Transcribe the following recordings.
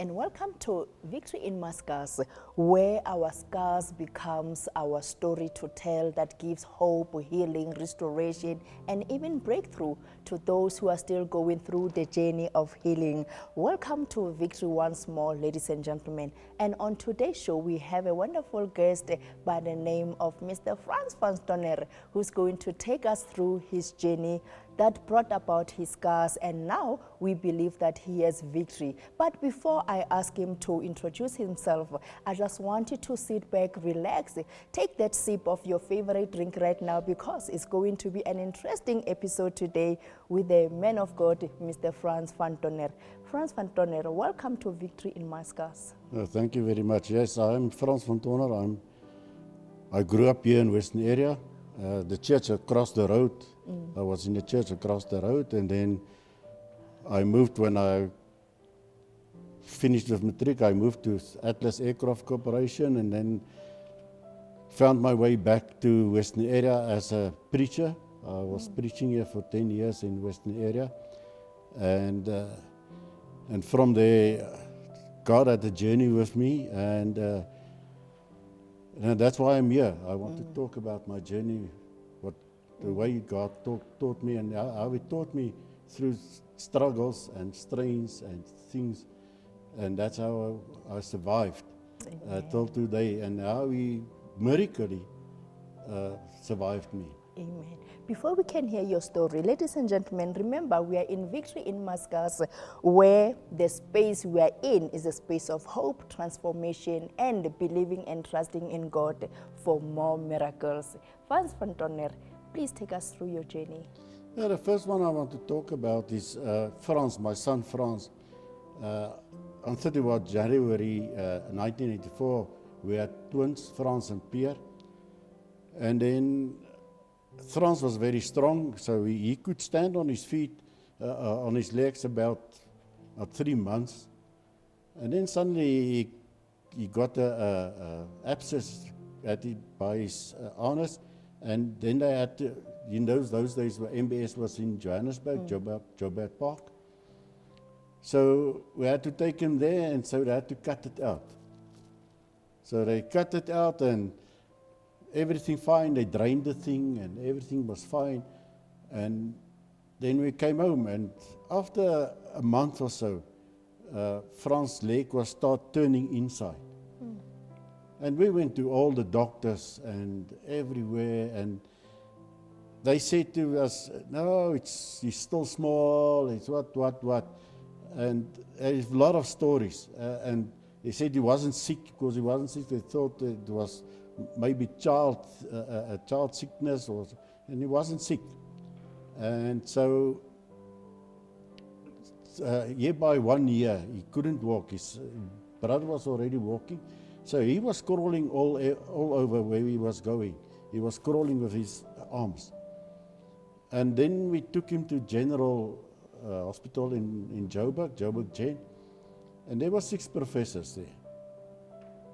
and welcome to Victory in My Scars, where our scars becomes our story to tell that gives hope, healing, restoration, and even breakthrough to those who are still going through the journey of healing. Welcome to Victory once more, ladies and gentlemen. And on today's show, we have a wonderful guest by the name of Mr. Frans van Stonner, who's going to take us through his journey that brought about his scars, and now we believe that he has victory. But before I ask him to introduce himself, I just want you to sit back, relax, take that sip of your favorite drink right now, because it's going to be an interesting episode today with the man of God, Mr. Frans van Stonner. Frans van Stonner, welcome to Victory in My Scars. Thank you very much. Yes, I'm Frans van Stonner. I grew up here in Western area, the church across the road. I was in the church across the road, and then I moved when I finished with matric. I moved to Atlas Aircraft Corporation, and then found my way back to Western area as a preacher. I was preaching here for 10 years in Western area, and from there, God had a journey with me, and that's why I'm here. I want to talk about my journey, the way God taught me, and how He taught me through struggles and strains and things, and that's how I survived till today, and how He miraculously survived me. Amen. Before we can hear your story, ladies and gentlemen, remember we are in Victory in My Scars, where the space we are in is a space of hope, transformation, and believing and trusting in God for more miracles. Frans van Stonner, please take us through your journey. Yeah, the first one I want to talk about is Frans, my son Frans. On 31 January 1984, we had twins, Frans and Pierre. And then Frans was very strong, so he could stand on his feet, on his legs about 3 months. And then suddenly he got an abscess by his anus, and then they had to, in those days where MBS was in Johannesburg, Joburg Park. So we had to take him there, and so they had to cut it out. So they cut it out, and everything fine. They drained the thing, and everything was fine. And then we came home, and after a month or so, Frans' leg was start turning inside. And we went to all the doctors and everywhere, and they said to us, no, he's still small, it's what. And there's a lot of stories. And they said he wasn't sick. Because he wasn't sick, they thought it was maybe child sickness, and he wasn't sick. And so here by 1 year, he couldn't walk. His brother was already walking. So he was crawling all over where he was going. He was crawling with his arms. And then we took him to General Hospital in Joburg Gen. And there were 6 professors there.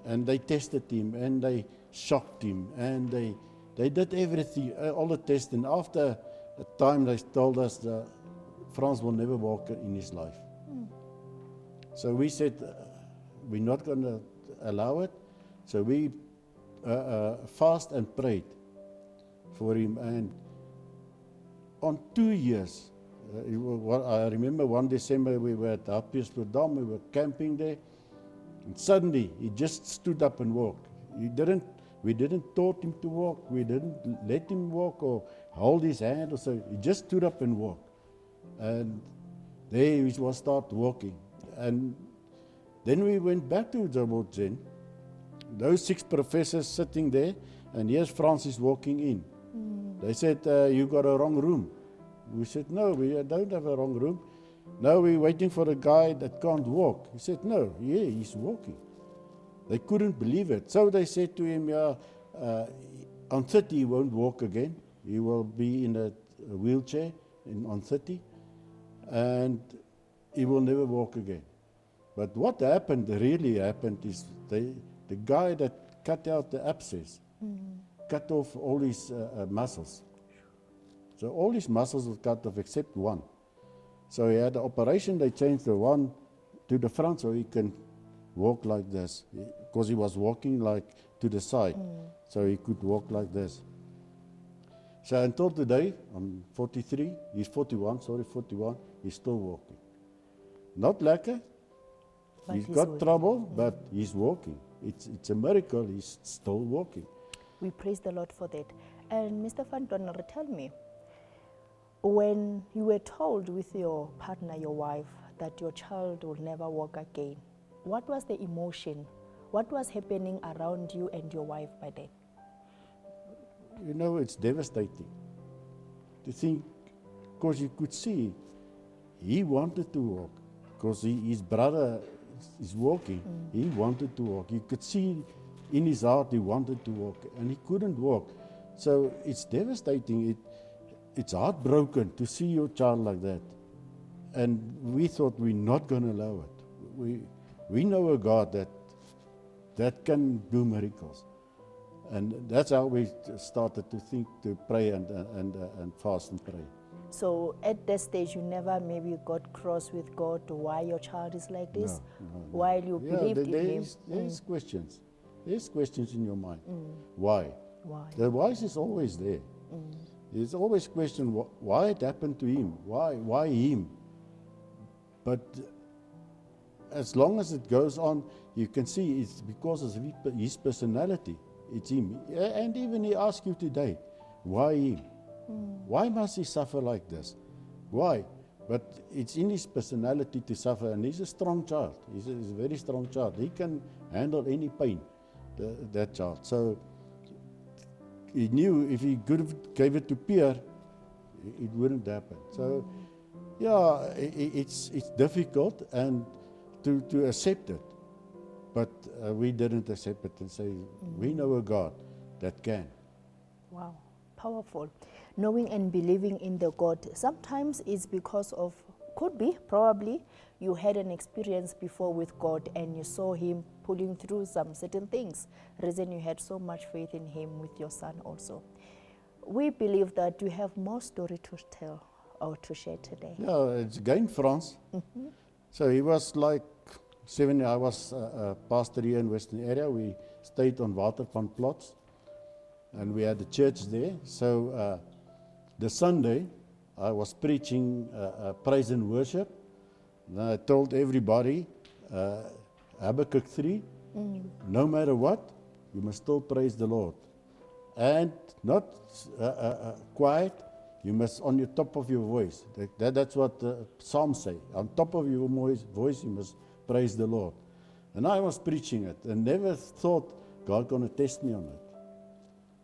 And they tested him, and they shocked him, and they did everything, all the tests. And after a time, they told us that Frans will never walk in his life. So we said, we're not going to allow it. So we fast and prayed for him. And on 2 years, I remember 1 December we were at Hartbeespoort, we were camping there, and suddenly he just stood up and walked. We didn't taught him to walk, we didn't let him walk or hold his hand or so. He just stood up and walked. And there he was start walking. And then we went back to Joburg Gen. Those 6 professors sitting there, and here's Francis walking in. They said, you got a wrong room. We said, no, we don't have a wrong room. No, we're waiting for a guy that can't walk. He said, no, yeah, he's walking. They couldn't believe it. So they said to him, on 30 he won't walk again. He will be in a wheelchair on 30, and he will never walk again. But what really happened, is the guy that cut out the abscess cut off all his muscles. So all his muscles were cut off except one. So he had an operation, they changed the one to the front so he can walk like this. Because he was walking like to the side, so he could walk like this. So until today, I'm 43, he's 41, 41, he's still walking. Not lekker, But he's he's got walking. trouble, but he's walking. It's a miracle, he's still walking. We praise the Lord for that. And Mr. Van Donner, tell me, when you were told with your partner, your wife, that your child will never walk again, what was the emotion? What was happening around you and your wife by then? You know, it's devastating to think, because you could see he wanted to walk, because his brother is walking. He wanted to walk. You could see in his heart he wanted to walk, and he couldn't walk. So it's devastating. It's heartbroken to see your child like that. And we thought we're not going to allow it. We know a God that can do miracles. And that's how we started to think, to pray and fast and pray. So at that stage, you never maybe got cross with God why your child is like this, No. while you believed in Him. There's questions. There's questions in your mind. Why? Why? The why is always there. There's always question why it happened to him. Why him? But as long as it goes on, you can see it's because of his personality. It's him. And even he asks you today, why him? Why must he suffer like this? Why? But it's in his personality to suffer, and he's a strong child. He's a very strong child. He can handle any pain, that child. So he knew if he could have gave it to Pierre, it wouldn't happen. So yeah, it's difficult and to accept it. But we didn't accept it and say, we know a God that can. Wow, powerful. Knowing and believing in the God sometimes is because of, could be, probably, you had an experience before with God and you saw Him pulling through some certain things. Reason you had so much faith in Him with your son also. We believe that you have more story to tell or to share today. Yeah, it's again France. So he was like 7, I was a pastor here in Western area. We stayed on Waterpan Plots and we had a church there. So the Sunday I was preaching praise and worship. And I told everybody, Habakkuk 3, no matter what, you must still praise the Lord. And not quiet, you must on your top of your voice. That's what the Psalms say. On top of your voice, you must praise the Lord. And I was preaching it and never thought God going to test me on it.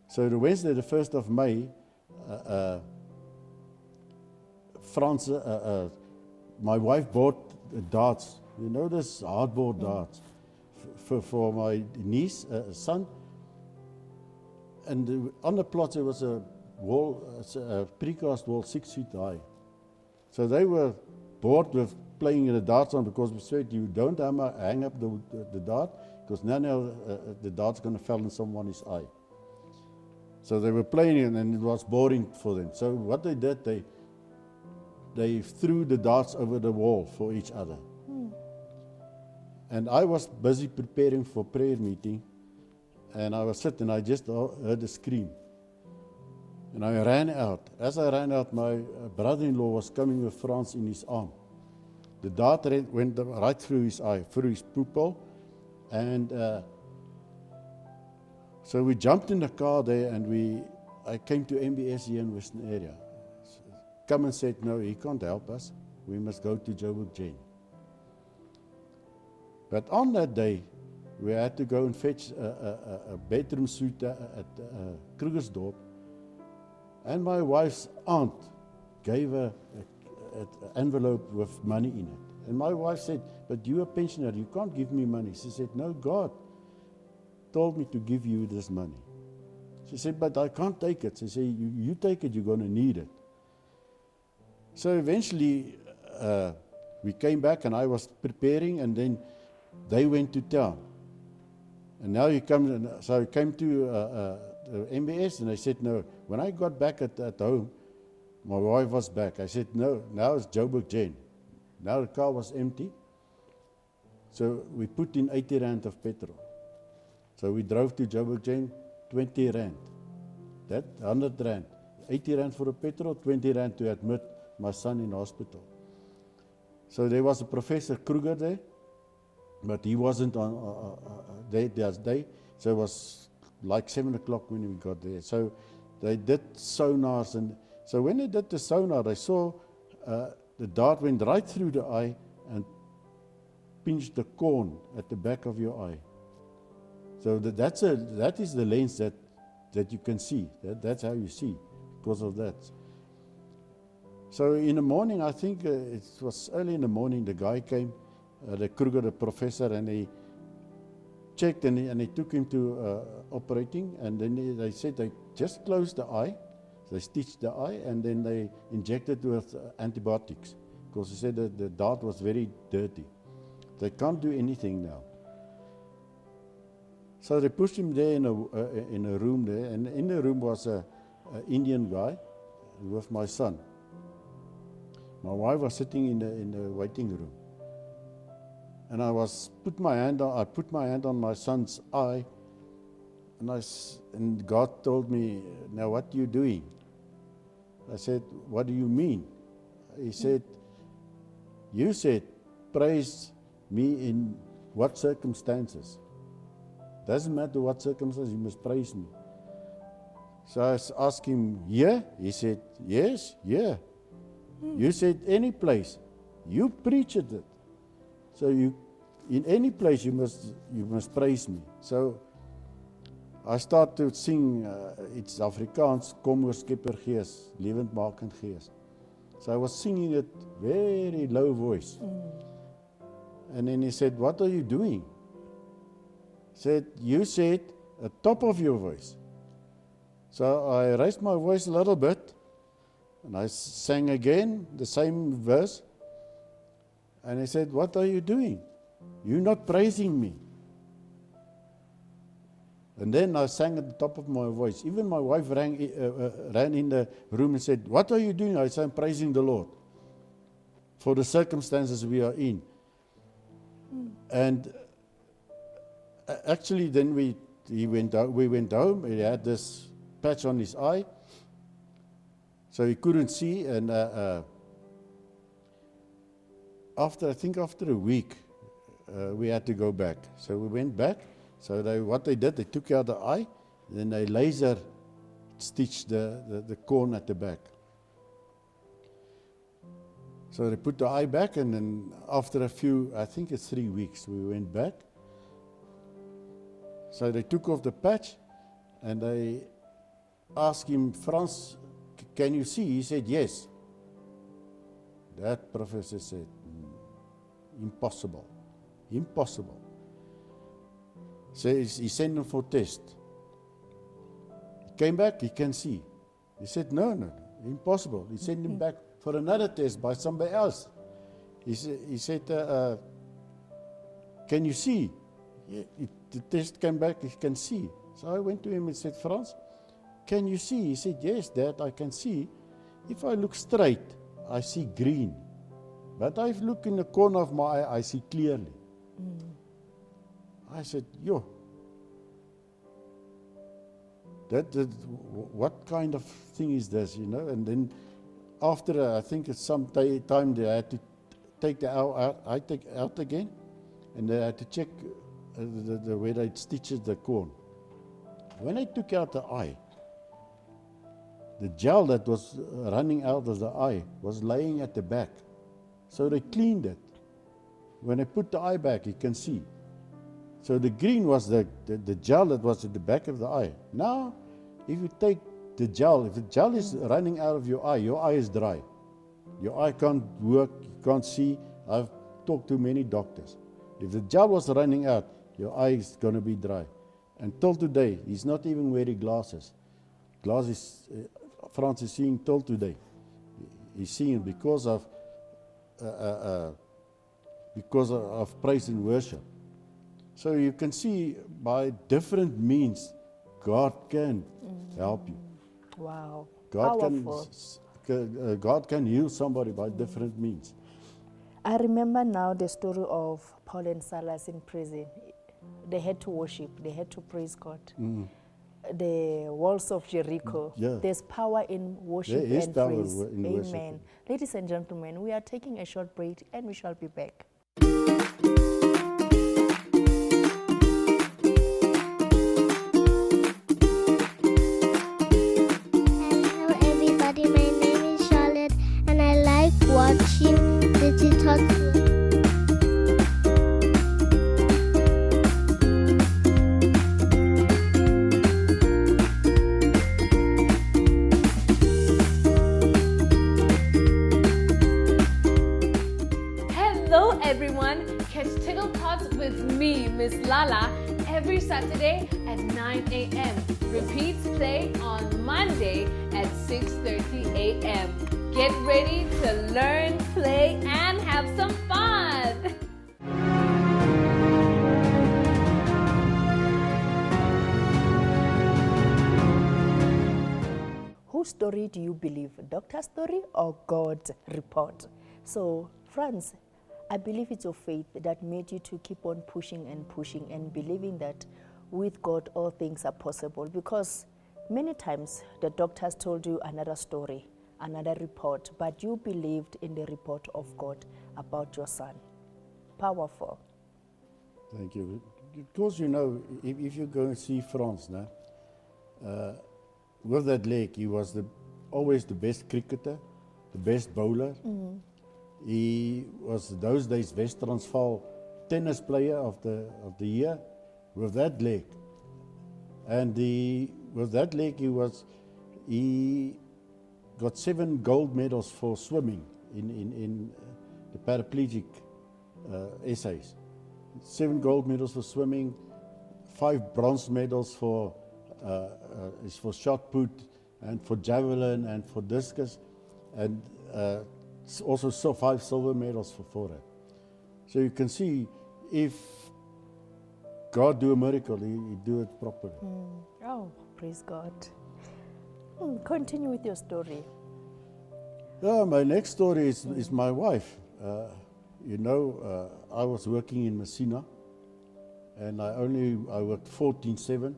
So the Wednesday, the 1st of May, France, my wife bought darts. You know this hardboard darts for my niece, son. And on the plot there was a wall, a precast wall 6 feet high. So they were bored with playing the darts on because we said you don't hang up the dart because now the dart's going to fall in someone's eye. So they were playing it and it was boring for them. So what they did, they threw the darts over the wall for each other. And I was busy preparing for prayer meeting. And I was sitting, I just heard a scream. And I ran out. As I ran out, my brother-in-law was coming with Franz in his arm. The dart went right through his eye, through his pupil. And so we jumped in the car there and I came to MBS here in Western area. Come and said, no, he can't help us. We must go to Joburg Jail. But on that day, we had to go and fetch a bedroom suite at Krugersdorp. And my wife's aunt gave her an envelope with money in it. And my wife said, but you're a pensioner, you can't give me money. She said, no, God told me to give you this money. She said, but I can't take it. She said, you take it, you're going to need it. So eventually we came back and I was preparing and then they went to town. And now he comes, so I came to MBS and I said, no. When I got back at home, my wife was back. I said, no, now it's Joburg Jail. Now the car was empty. So we put in 80 rand of petrol. So we drove to Joburg Jail, 20 rand. That 100 rand. 80 rand for the petrol, 20 rand to admit my son in hospital. So there was a Professor Kruger there, but he wasn't on that day. So it was like 7 o'clock when we got there. So they did sonars, and so when they did the sonar, they saw the dart went right through the eye and pinched the corn at the back of your eye. So that is the lens that you can see. That's how you see because of that. So in the morning, I think it was early in the morning, the guy came, the Kruger, the professor, and he checked and he took him to operating, and then they said they just closed the eye, they stitched the eye, and then they injected with antibiotics because he said that the dart was very dirty. They can't do anything now. So they pushed him there in a room there, and in the room was a Indian guy with my son. My wife was sitting in the waiting room, and I put my hand on my son's eye, and God told me, "Now what are you doing?" I said, "What do you mean?" He said, "You said praise me in what circumstances? Doesn't matter what circumstances, you must praise me." So I asked him, "Yeah?" He said, "Yes, yeah." You said any place. You preached it. So in any place you must praise me. So I start to sing, it's Afrikaans, Kom oor Skepper Gees, lewendmakend Gees. So I was singing it very low voice. And then he said, "What are you doing?" Said, "You said at top of your voice." So I raised my voice a little bit, and I sang again the same verse. And he said, "What are you doing? You're not praising me." And then I sang at the top of my voice. Even my wife ran in the room and said, "What are you doing?" I said, "I'm praising the Lord for the circumstances we are in." And actually then we went home. He had this patch on his eye, so he couldn't see. And after a week, we had to go back. So we went back. So what they did, they took out the eye, then they laser stitched the corn at the back. So they put the eye back, and then after I think it's 3 weeks, we went back. So they took off the patch, and they asked him, "Frans, can you see?" He said, "Yes." That professor said, "Impossible, impossible." So he sent him for test. He came back, he can see. He said, no, impossible. He sent him back for another test by somebody else. He said, "Can you see?" The test came back, he can see. So I went to him and said, "Frans, can you see?" He said, "Yes, Dad, I can see. If I look straight, I see green. But if I look in the corner of my eye, I see clearly." I said, "Yo, what kind of thing is this, you know?" And then after, I think it's some time, they had to take the eye out again, and they had to check where they stitched the corn. When they took out the eye, the gel that was running out of the eye was laying at the back. So they cleaned it. When they put the eye back, you can see. So the green was the gel that was at the back of the eye. Now, if you take the gel, if the gel is running out of your eye is dry. Your eye can't work, you can't see. I've talked to many doctors. If the gel was running out, your eye is going to be dry. Until today, he's not even wearing glasses. Glasses, Frans is seeing till today. He's seeing it because of praise and worship. So you can see by different means, God can help you. Wow. God Powerful. God can heal somebody by different means. I remember now the story of Paul and Silas in prison. They had to worship, they had to praise God. The walls of Jericho. Yeah. There's power in worship There is and power praise. in Amen. worship. Ladies and gentlemen, we are taking a short break and we shall be back. Hello everybody, my name is Charlotte and I like watching Little Tots. Hello everyone, catch Tickle Tots with me, Miss Lala, every Saturday at 9 a.m. Repeats play on Monday at 6:30 a.m. Get ready to learn, play, and have some fun! Whose story do you believe? Doctor's story or God's report? So, friends, I believe it's your faith that made you to keep on pushing and believing that with God all things are possible. Because many times the doctors told you another story, another report, but you believed in the report of God about your son. Powerful. Thank you. Because you know, if you go and see France now, with that leg, he was always the best cricketer, the best bowler. He was those days West Transvaal tennis player of the year with that leg. And with that leg, he got 7 gold medals for swimming in the paraplegic essays. 7 gold medals for swimming, 5 bronze medals for shot put and for javelin and for discus, and also 5 silver medals for forehand. So you can see if God do a miracle, he do it properly. Oh, praise God. Continue with your story. Yeah, my next story is my wife. I was working in Messina, and I worked 14/7.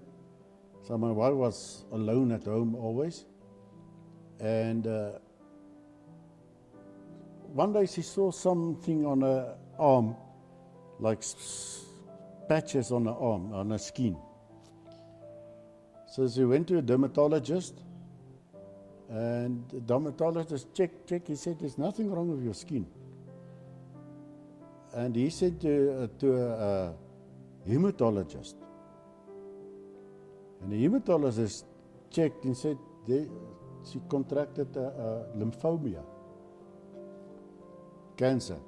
So my wife was alone at home always. And one day she saw something on her arm, like patches on her arm, on her skin. So she went to a dermatologist, and the dermatologist checked. He said, "There's nothing wrong with your skin." And he said to a hematologist, and the hematologist checked and said she contracted lymphoma, cancer.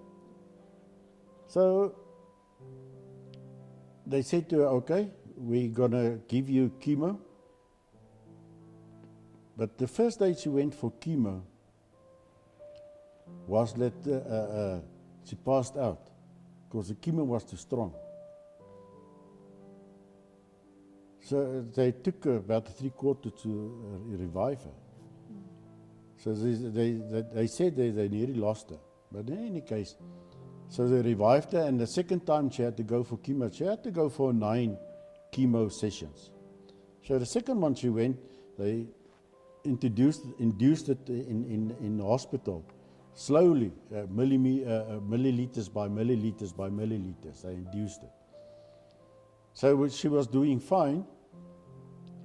So they said to her, "Okay, we're gonna give you chemo." But the first day she went for chemo was that she passed out because the chemo was too strong. So they took her about 3/4 to revive her. So they said they nearly lost her. But in any case, so they revived her, and the second time she had to go for chemo. She had to go for 9 chemo sessions. So the second one she went, they induced it in the hospital. Slowly, milliliters by milliliters by milliliters, they induced it. So she was doing fine,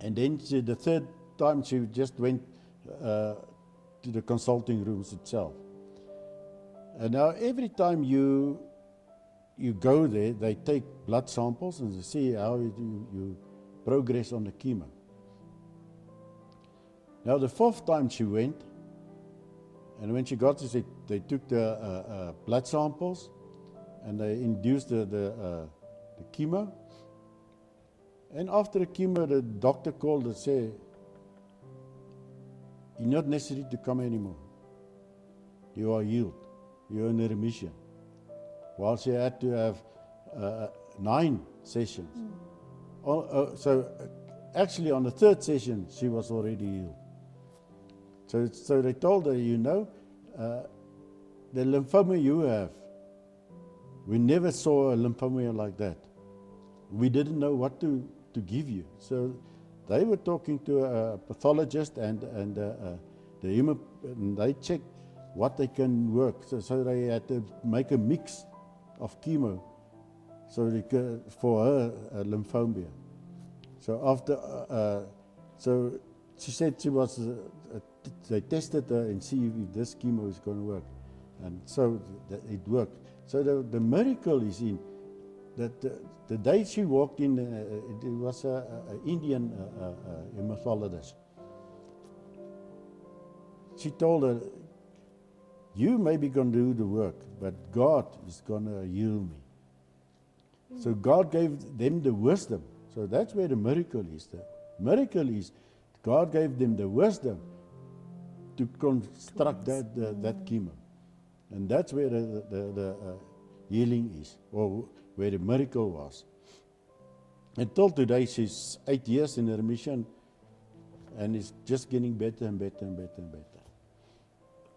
and then the third time she just went to the consulting rooms itself. And now every time you go there, they take blood samples and they see how you progress on the chemo. Now the 4th time she went, and when she got to, they took the blood samples and they induced the chemo. And after the chemo, the doctor called and said, "You're not necessary to come anymore. You are healed. You're in a remission." While she had to have 9 sessions. So actually on the 3rd session, she was already healed. So they told her, the lymphoma you have We never saw a lymphoma like that. We didn't know what to give you. So they were talking to a pathologist and they checked what they can work. So they had to make a mix of chemo so they could, for her lymphoma. So after, so she said she was, they tested her and see if this chemo is going to work. And so it worked. So the miracle is in that the day she walked in, it was an Indian hematologist. She told her, you may be going to do the work, but God is going to heal me. So God gave them the wisdom. So that's where the miracle is. The miracle is God gave them the wisdom to construct that chemo. And that's where the healing is, or where the miracle was. Until today, she's 8 years in remission, and it's just getting better and better and better and better.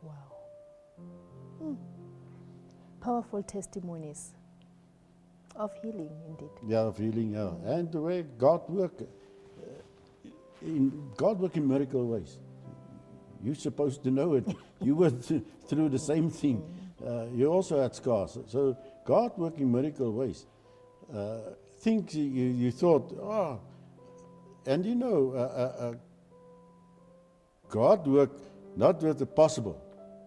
Wow. Powerful testimonies of healing, indeed. Yeah, of healing, yeah. And the way God work, God work in miracle ways. You're supposed to know it. You went through the same thing. You also had scars. So God work in miracle ways. Things you thought, oh, and you know, God worked not with the possible.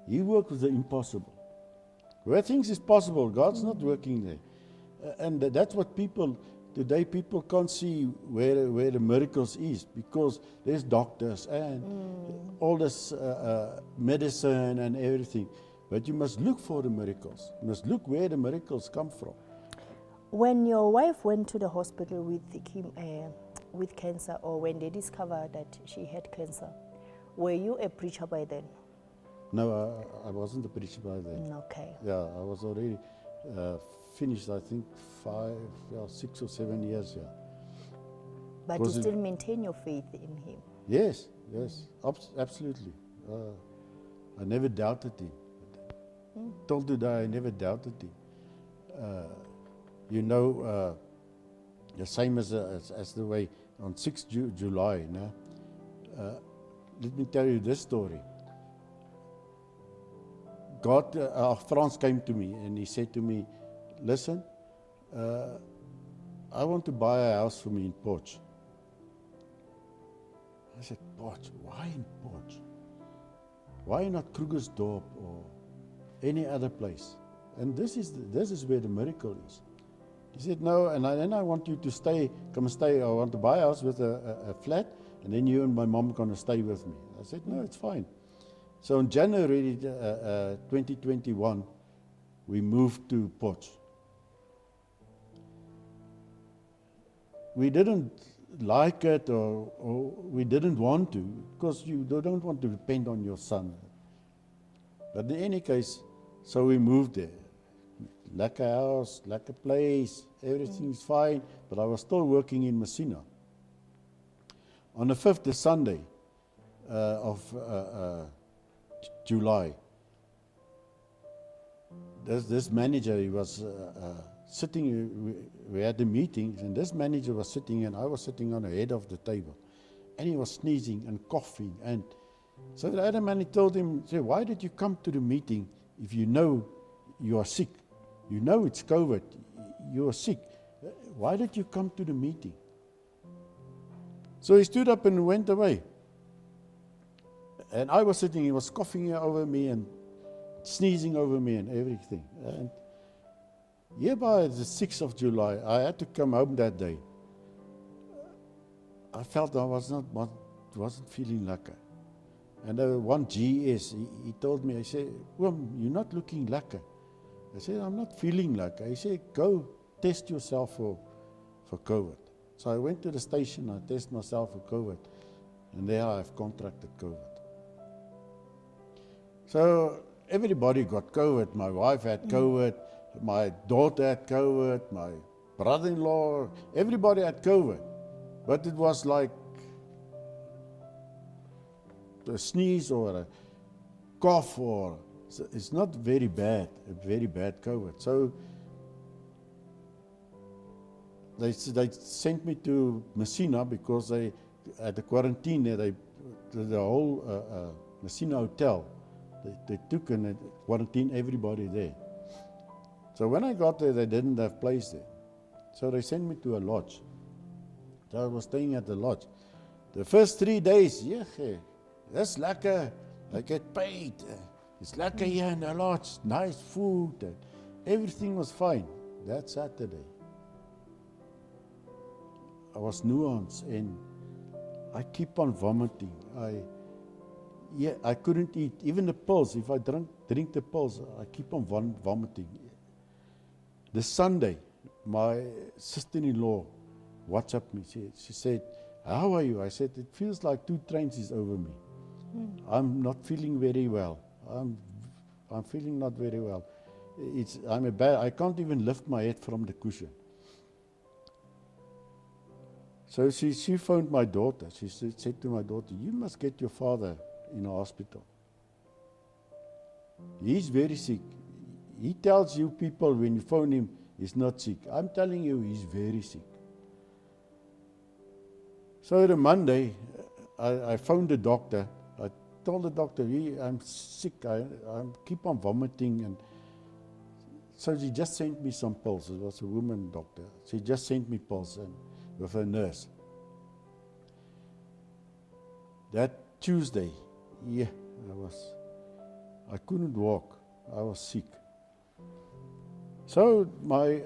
He worked with the impossible. Where things is possible, God's not working there. And that's what today people can't see where the miracles is, because there's doctors and all this medicine and everything. But you must look for the miracles. You must look where the miracles come from. When your wife went to the hospital with cancer, or when they discovered that she had cancer, were you a preacher by then? No, I wasn't a preacher by then. Okay. Yeah, I was already finished, I think 6 or 7 years, yeah. But you still maintain your faith in him? Yes, absolutely. I never doubted him. Till today, I never doubted him. You know, the same as the way on 6th July, no? Let me tell you this story. Frans came to me and he said to me, listen, I want to buy a house for me in Potch. I said, Potch? Why in Potch? Why not Krugersdorp or any other place? And this is where the miracle is. He said, no, and then I want you to come and stay. I want to buy a house with a flat, and then you and my mom are going to stay with me. I said, no, it's fine. So in January 2021, we moved to Potch. We didn't like it, or we didn't want to, because you don't want to depend on your son. But in any case, so we moved there. Like a house, like a place, everything's fine, but I was still working in Messina. On the 5th, the Sunday of July, this manager, he was sitting, we had the meetings, and this manager was sitting, and I was sitting on the head of the table, and he was sneezing and coughing, and so the other man, he told him, say, why did you come to the meeting if you know you are sick? You know it's COVID, you are sick. Why did you come to the meeting? So he stood up and went away. And I was sitting, he was coughing over me and sneezing over me and everything. And hereby the 6th of July, I had to come home that day. I felt I wasn't feeling lekker. And one GS, he told me, I said, Oom, you're not looking lekker. I said, I'm not feeling lekker. He said, go test yourself for COVID. So I went to the station, I tested myself for COVID, and there I've contracted COVID. So everybody got COVID. My wife had COVID, my daughter had COVID, my brother-in-law, everybody had COVID. But it was like a sneeze or a cough, or it's not very bad COVID. So they sent me to Messina because they, at the quarantine there, the whole Messina hotel, they took and they quarantined everybody there. So when I got there, they didn't have place there. So they sent me to a lodge. So I was staying at the lodge. The first 3 days, yeah, that's lekker. I get paid. It's lekker here in the lodge. Nice food. And everything was fine. That Saturday, I was nuanced and I keep on vomiting. I couldn't eat. Even the pills, if I drink the pills, I keep on vomiting. The Sunday, my sister-in-law WhatsApped me. She said, "How are you?" I said, "It feels like 2 trains is over me. I'm not feeling very well. I'm feeling not very well. I can't even lift my head from the cushion." So she phoned my daughter. She said to my daughter, "You must get your father in a hospital. He's very sick. He tells you people when you phone him, he's not sick. I'm telling you, he's very sick." So the Monday, I phoned the doctor. I told the doctor, "I'm sick. I keep on vomiting." And so she just sent me some pills. It was a woman doctor. She just sent me pills and with a nurse. That Tuesday, I couldn't walk. I was sick. So my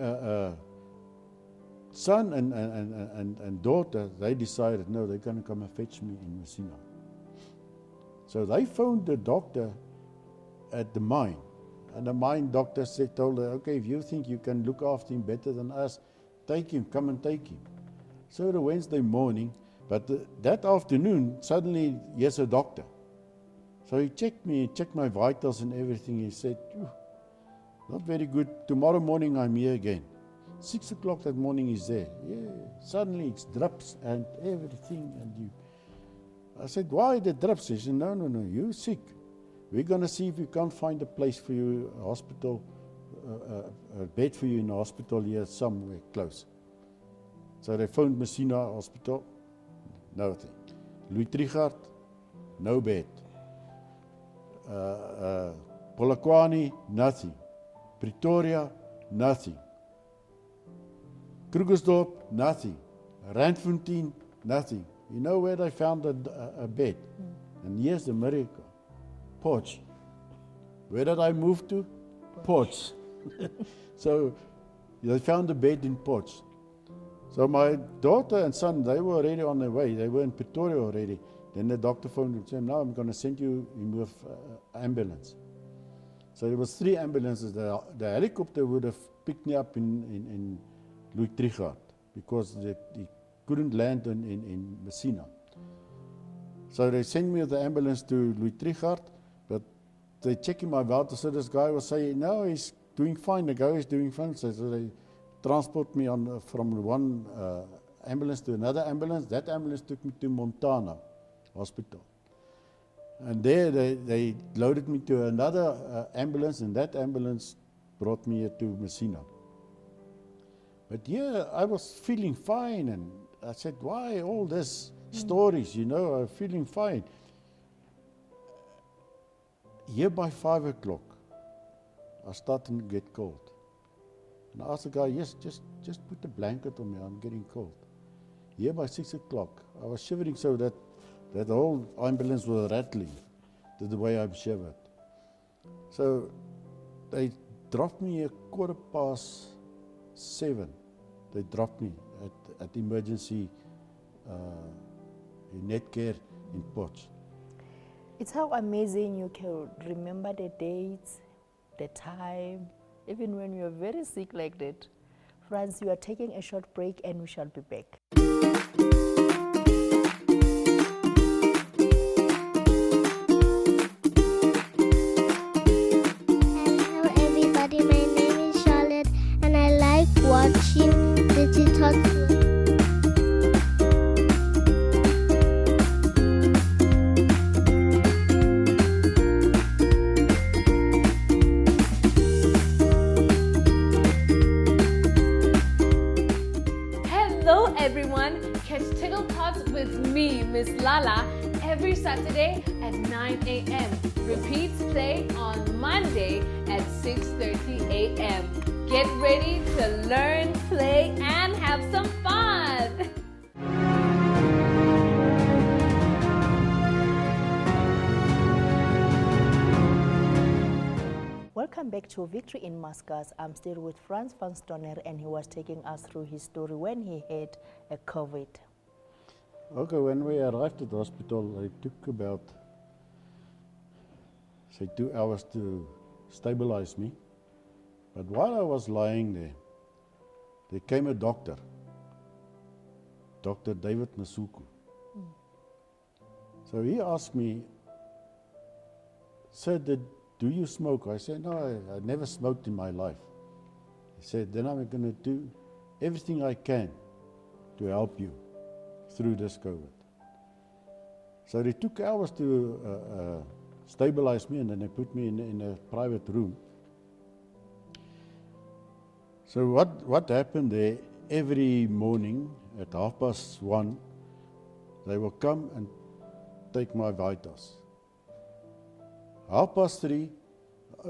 son and daughter, they decided, no, they're going to come and fetch me in Messina. So they phoned the doctor at the mine. And the mine doctor told her, "Okay, if you think you can look after him better than us, take him, come and take him." So the Wednesday morning, but that afternoon, suddenly, here's a doctor. So he checked me, checked my vitals and everything. He said, "Not very good. Tomorrow morning I'm here again." 6 o'clock that morning he's there. Yeah, suddenly it's drips and everything. I said, "Why the drips?" He said, No, you're sick. We're going to see if we can't find a place for you, a hospital, a bed for you in a hospital here somewhere close. So they phoned Messina Hospital, nothing. Louis Trichardt, no bed. Polokwane, nothing. Pretoria, nothing. Krugersdorp, nothing. Randfontein, nothing. You know where they found a bed? And here's the miracle. Potch. Where did I move to? Potch. So they found a bed in Potch. So my daughter and son, they were already on their way. They were in Pretoria already. Then the doctor phoned and said, "Now I'm going to send you in with ambulance." So there was 3 ambulances. The helicopter would have picked me up in Louis Trichardt because he couldn't land in Messina. So they sent me with the ambulance to Louis Trichardt, but they checking my vitals. So this guy was saying, "No, he's doing fine. The guy is doing fine." So they transport me from one ambulance to another ambulance. That ambulance took me to Montana Hospital. And there they loaded me to another ambulance, and that ambulance brought me here to Messina. But yeah, I was feeling fine, and I said, "Why all this stories, I'm feeling fine." Here by 5 o'clock, I started to get cold. And I asked the guy, "Yes, just put a blanket on me, I'm getting cold." Here by 6 o'clock, I was shivering so that the whole ambulance was rattling to the way I shivered. So they dropped me 7:15. They dropped me at emergency in Netcare in Potch. It's how amazing you can remember the dates, the time, even when you're very sick like that. Friends, you are taking a short break and we shall be back. Hello everybody, my name is Charlotte and I like watching Little Tots. Miss Lala, every Saturday at 9 a.m. Repeats play on Monday at 6:30 a.m. Get ready to learn, play, and have some fun! Welcome back to Victory in Muscats. I'm still with Frans van Stonner, and he was taking us through his story when he had a COVID. Okay, when we arrived at the hospital, it took about, say, 2 hours to stabilize me. But while I was lying there came a doctor, Dr. David Masuku. So he asked me, "Sir, do you smoke?" I said, "No, I never smoked in my life." He said, "Then I'm going to do everything I can to help you through this COVID." So it took hours to stabilize me, and then they put me in a private room. So what happened there, every morning at 1:30, they will come and take my vitals. 3:30,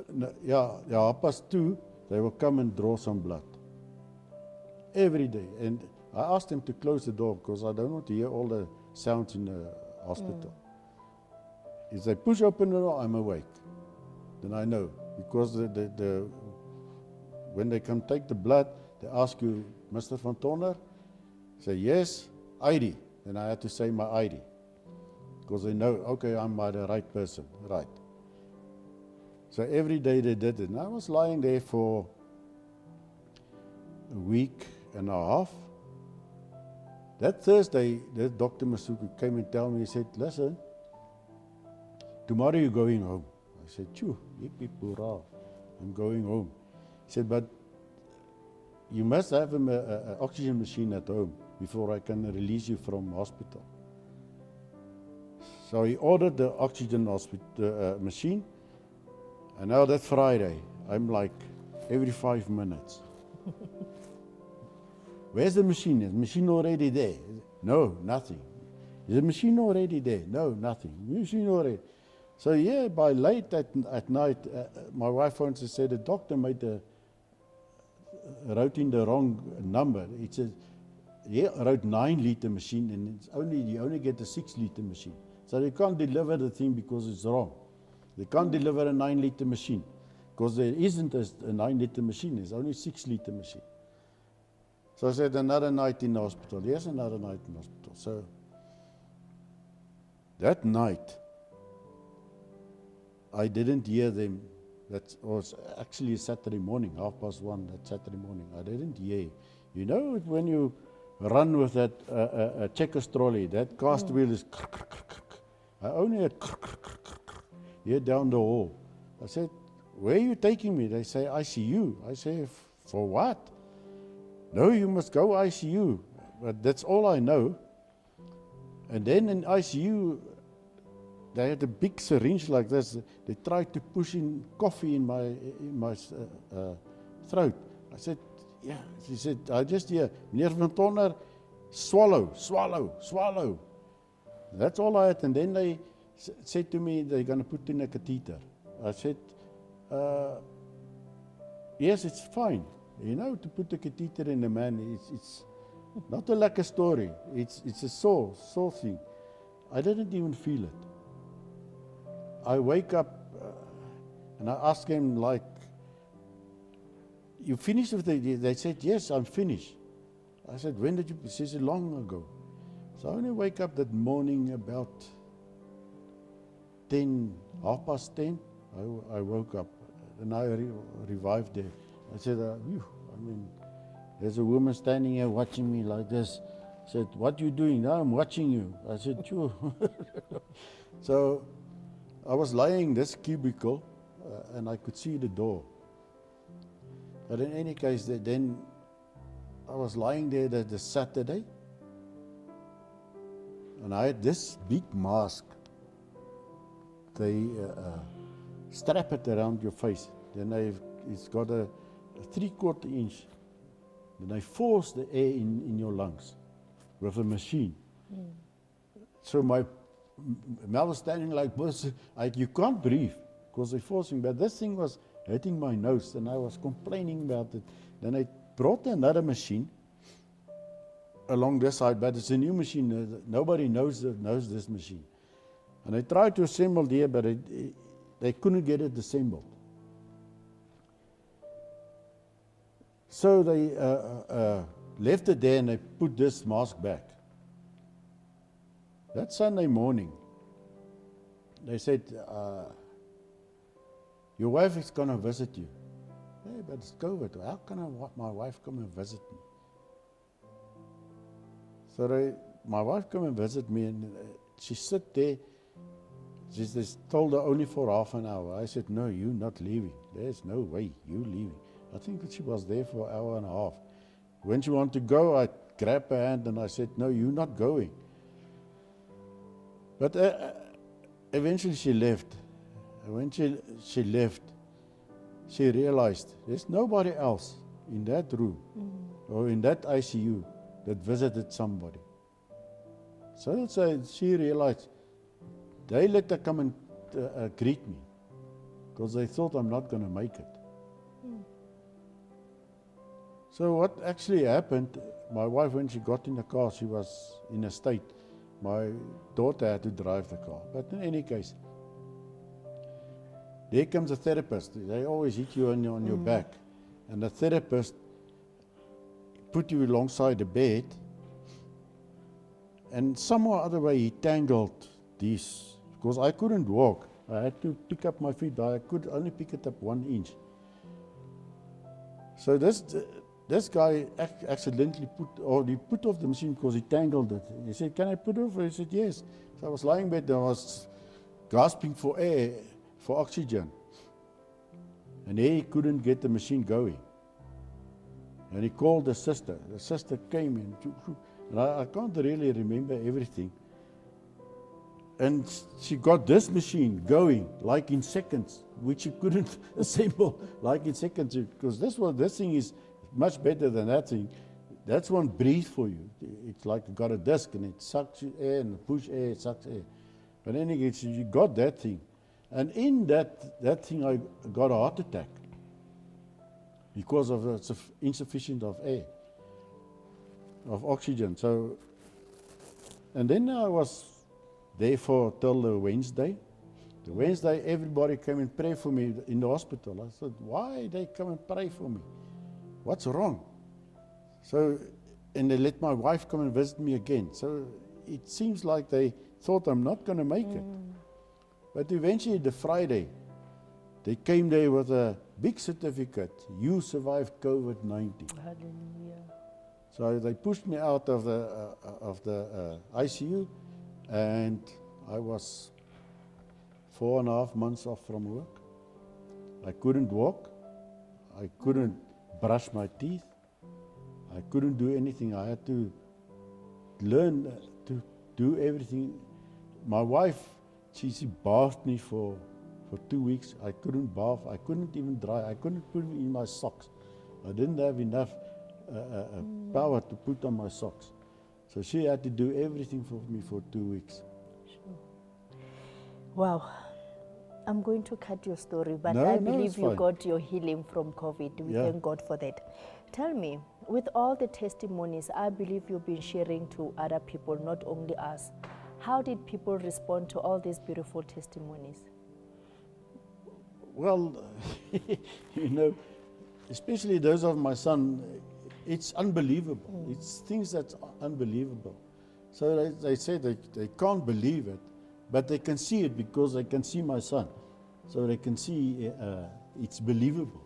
2:30, they will come and draw some blood. Every day. And I asked them to close the door because I don't want to hear all the sounds in the hospital. If they push open the door, I'm awake. Then I know. Because when they come take the blood, they ask you, "Mr. van Tonner?" Say, "Yes, ID." Then I had to say my ID. Because they know, okay, I'm by the right person. Right. So every day they did it. And I was lying there for a week and a half. That Thursday, that Dr. Masuku came and told me, he said, "Listen, tomorrow you're going home." I said, "Choo, hippie pura, I'm going home." He said, "But you must have an oxygen machine at home before I can release you from hospital." So he ordered the oxygen machine. And now that Friday, I'm like every 5 minutes. "Where's the machine? Is the machine already there?" "No, nothing." "Is the machine already there?" "No, nothing." "Machine already." So yeah, by late at night, my wife phones and said the doctor wrote in the wrong number. It said, wrote 9-liter machine, and you only get a 6-liter machine. So they can't deliver the thing because it's wrong. They can't deliver a 9-liter machine because there isn't a 9-liter machine. There's only a 6-liter machine. So I said, another night in the hospital. Yes, another night in the hospital. So that night, I didn't hear them. That was actually Saturday morning, 1:30 that Saturday morning. I didn't hear. You know, when you run with that checker trolley, that cast wheel is. I only had here down the hall. I said, "Where are you taking me?" They say, "ICU." I say, "For what?" "No, you must go ICU." But that's all I know. And then in ICU, they had a big syringe like this. They tried to push in coffee in my throat. I said, "Yeah." She said, "I just hear, Meneer van Tonner, swallow, swallow, swallow." That's all I had. And then they said to me, they're going to put in a catheter. I said, "Yes, it's fine. You know, to put a catheter in a man, it's not a like a story. It's a sore thing." I didn't even feel it. I wake up and I ask him, like, "You finished with it?" They said, "Yes, I'm finished." I said, "When did you?" She said, "Long ago." So I only wake up that morning about 10, 10:30. I woke up and I revived there. I said, there's a woman standing here watching me like this. I said, "What are you doing?" "No, I'm watching you." I said, "Sure." So I was lying in this cubicle and I could see the door. But in any case, then I was lying there the Saturday and I had this big mask. They strap it around your face. Then it's got a 3/4 inch. Then they force the air in your lungs with a machine. so my mouth was standing like this. You can't breathe because they're forcing. But this thing was hitting my nose, and I was complaining about it. Then I brought another machine along this side, but it's a new machine. Nobody knows this machine. And I tried to assemble there, but they couldn't get it assembled. So they left it there and they put this mask back. That Sunday morning, they said, your wife is going to visit you. Hey, but it's COVID. How can my wife come and visit me? So my wife come and visit me, and she sit there. They told her only for half an hour. I said, no, you're not leaving. There's no way you're leaving. I think that she was there for an hour and a half. When she wanted to go, I grabbed her hand and I said, no, you're not going. But eventually she left. And when she left, she realized there's nobody else in that room or in that ICU that visited somebody. So she realized they let her come and greet me because they thought I'm not going to make it. So what actually happened, my wife, when she got in the car, she was in a state. My daughter had to drive the car. But in any case, there comes a therapist. They always hit you on your back. And the therapist put you alongside the bed. And somehow or other way, he tangled these. Because I couldn't walk. I had to pick up my feet, but I could only pick it up 1 inch. So this guy accidentally put off the machine because he tangled it. He said, can I put it off? I said, yes. So I was lying in bed and I was gasping for air, for oxygen. And he couldn't get the machine going. And he called the sister. The sister came in. And I can't really remember everything. And she got this machine going like in seconds, which she couldn't assemble like in seconds. Because this thing is much better than that thing. That's one breathe for you. It's like you got a disc and it sucks air and push air, it sucks air. But anyway, you got that thing. And in that thing, I got a heart attack because of the insufficient of air, of oxygen. So, and then I was there till the Wednesday. The Wednesday, everybody came and prayed for me in the hospital. I said, why they come and pray for me? What's wrong? So, and they let my wife come and visit me again. So it seems like they thought I'm not going to make it. But eventually, the Friday, they came there with a big certificate. You survived COVID-19. Hallelujah. So they pushed me out of the ICU, and I was 4.5 months off from work. I couldn't walk. I couldn't brush my teeth. I couldn't do anything. I had to learn to do everything. My wife, she bathed me for 2 weeks. I couldn't bath. I couldn't even dry. I couldn't put me in my socks. I didn't have enough power to put on my socks. So she had to do everything for me for 2 weeks. Sure. Wow. I'm going to cut your story, but No, I no, believe it's you fine. got your healing from COVID. We Yeah. thank God for that. Tell me, with all the testimonies I believe you've been sharing to other people, not only us, how did people respond to all these beautiful testimonies? Well, especially those of my son, it's unbelievable. It's things that's unbelievable. So they say they can't believe it, but they can see it because they can see my son. So they can see it's believable.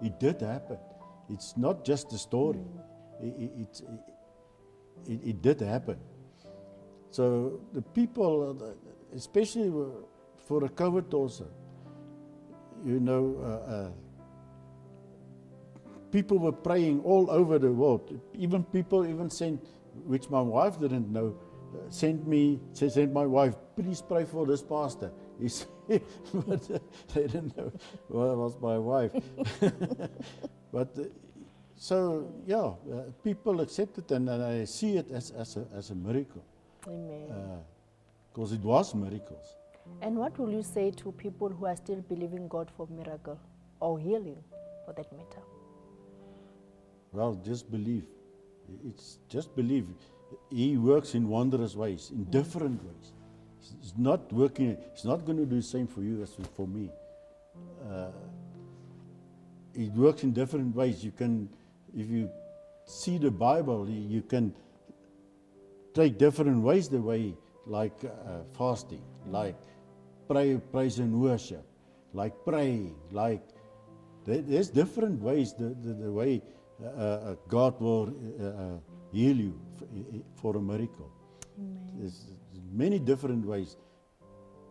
It did happen. It's not just a story. It did happen. So the people, especially for a COVID also, people were praying all over the world. Even people sent, which my wife didn't know, sent my wife, please pray for this pastor. But they didn't know well, it was my wife. But people accept it, and I see it as a miracle. Amen. because it was miracles. And what will you say to people who are still believing God for miracle or healing, for that matter? Well, just believe. It's just believe. He works in wondrous ways, in different ways. It's not working. It's not going to do the same for you as for me. It works in different ways. You can, if you see the Bible, you can take different ways the way, like fasting, like praise and worship, like praying, like there's different ways the way God will heal you for a miracle. There's many different ways.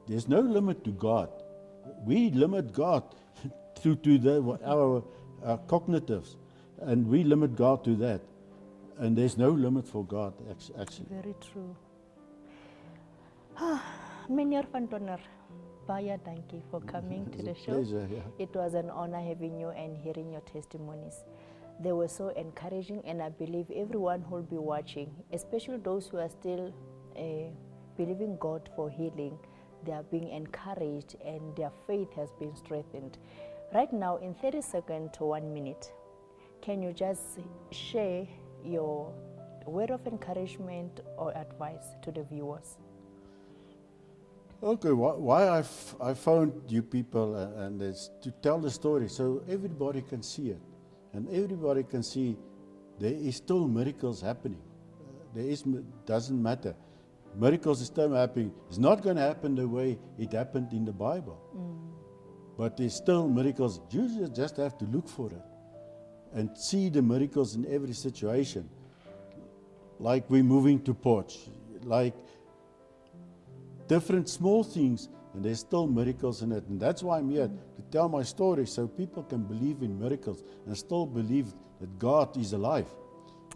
There's no limit to God. We limit God to our cognitives, and we limit God to that. And there's no limit for God, actually. Very true. Meneer Van Tonner, baie dankie for coming to the It's a show. pleasure, yeah. It was an honor having you and hearing your testimonies. They were so encouraging, and I believe everyone who will be watching, especially those who are still believing God for healing, they are being encouraged and their faith has been strengthened. Right now, in 30 seconds to 1 minute, can you just share your word of encouragement or advice to the viewers? Okay, why I found you people and it's to tell the story so everybody can see it, and everybody can see there is still miracles happening. Doesn't matter. Miracles is still happening. It's not going to happen the way it happened in the Bible, but there's still miracles. You just have to look for it and see the miracles in every situation. Like we're moving to porch, like different small things, and there's still miracles in it. And that's why I'm here, to tell my story so people can believe in miracles and still believe that God is alive,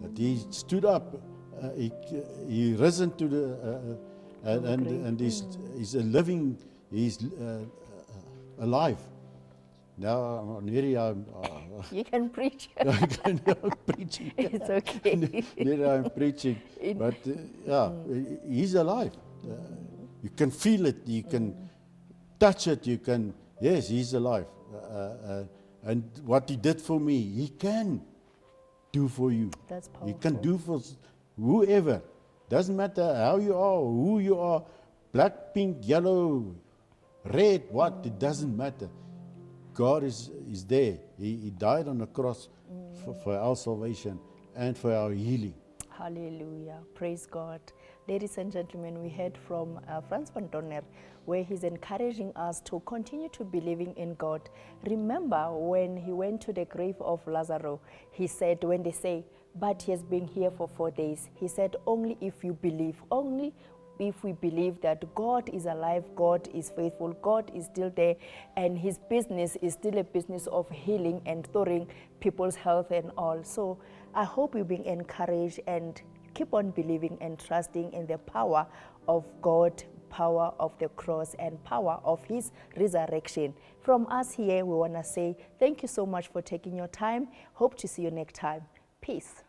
that He stood up, He risen to the, and He's a living, He's alive. Now, nearly I'm You can preach. I'm preaching. It's okay. Nearly I'm preaching, but yeah, He's alive. You can feel it, you can touch it, you can, yes, He's alive. And what He did for me, He can do for you. That's powerful. He can do for whoever. Doesn't matter how you are, who you are, black, pink, yellow, red, what, it doesn't matter. God is there. He died on the cross for our salvation and for our healing. Hallelujah. Praise God. Ladies and gentlemen, we heard from Frans Van Tonner, where he's encouraging us to continue to believing in God. Remember when he went to the grave of Lazarus, he said, when they say, but he has been here for 4 days, he said, only if you believe, only if we believe that God is alive, God is faithful, God is still there, and His business is still a business of healing and restoring people's health and all. So I hope you're being encouraged and keep on believing and trusting in the power of God, power of the cross, and power of His resurrection. From us here, we want to say thank you so much for taking your time. Hope to see you next time. Peace.